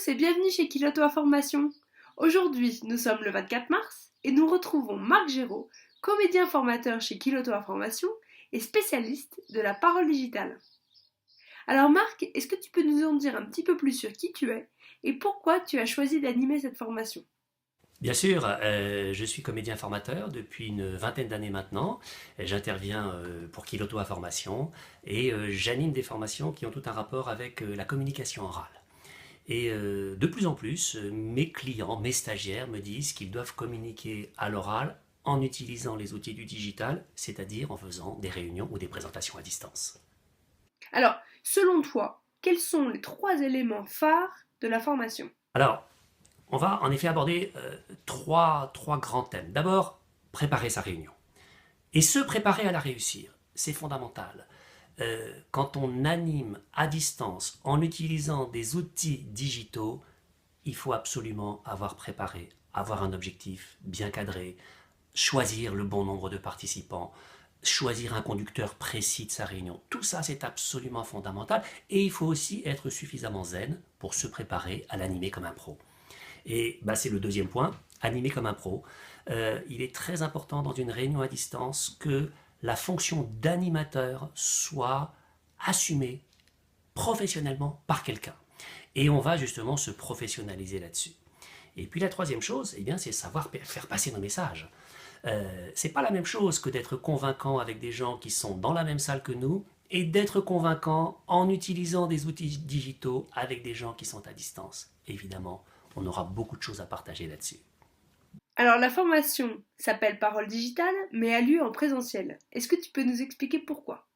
tous et bienvenue chez Kiloto Information. Aujourd'hui, nous sommes le 24 mars et nous retrouvons Marc Géraud, comédien formateur chez Kiloto Information et spécialiste de la parole digitale. Alors Marc, est-ce que tu peux nous en dire un petit peu plus sur qui tu es et pourquoi tu as choisi d'animer cette formation ? Bien sûr, je suis comédien formateur depuis une vingtaine d'années maintenant. J'interviens pour Kiloto Information et j'anime des formations qui ont tout un rapport avec la communication orale. Et de plus en plus, mes clients, mes stagiaires me disent qu'ils doivent communiquer à l'oral en utilisant les outils du digital, c'est-à-dire en faisant des réunions ou des présentations à distance. Alors, selon toi, quels sont les 3 éléments phares de la formation ? Alors, on va en effet aborder trois grands thèmes. D'abord, préparer sa réunion. Et se préparer à la réussir, c'est fondamental. Quand on anime à distance en utilisant des outils digitaux, il faut absolument avoir préparé, avoir un objectif bien cadré, choisir le bon nombre de participants, choisir un conducteur précis de sa réunion. Tout ça, c'est absolument fondamental. Et il faut aussi être suffisamment zen pour se préparer à l'animer comme un pro. Et c'est le deuxième point, animer comme un pro. Il est très important dans une réunion à distance que la fonction d'animateur soit assumée professionnellement par quelqu'un. Et on va justement se professionnaliser là-dessus. Et puis la troisième chose, c'est savoir faire passer nos messages. C'est pas la même chose que d'être convaincant avec des gens qui sont dans la même salle que nous et d'être convaincant en utilisant des outils digitaux avec des gens qui sont à distance. Évidemment, on aura beaucoup de choses à partager là-dessus. Alors la formation s'appelle Parole digitale, mais a lieu en présentiel. Est-ce que tu peux nous expliquer pourquoi ?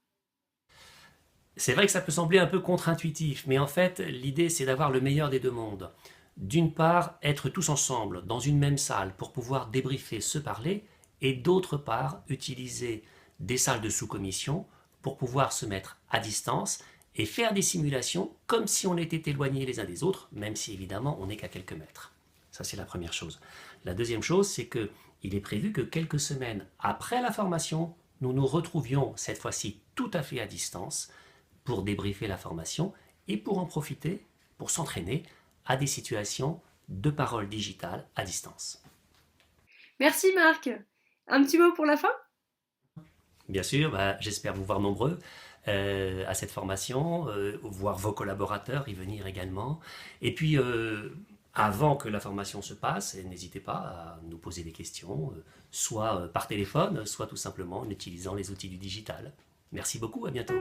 C'est vrai que ça peut sembler un peu contre-intuitif, mais en fait, l'idée c'est d'avoir le meilleur des deux mondes. D'une part, être tous ensemble dans une même salle pour pouvoir débriefer, se parler, et d'autre part, utiliser des salles de sous-commission pour pouvoir se mettre à distance et faire des simulations comme si on était éloignés les uns des autres, même si évidemment on n'est qu'à quelques mètres. Ça, c'est la première chose. La deuxième chose, c'est qu'il est prévu que quelques semaines après la formation, nous nous retrouvions cette fois-ci tout à fait à distance pour débriefer la formation et pour en profiter, pour s'entraîner à des situations de parole digitale à distance. Merci Marc. Un petit mot pour la fin ? Bien sûr, j'espère vous voir nombreux à cette formation, voir vos collaborateurs y venir également. Et puis, avant que la formation se passe, n'hésitez pas à nous poser des questions, soit par téléphone, soit tout simplement en utilisant les outils du digital. Merci beaucoup, à bientôt.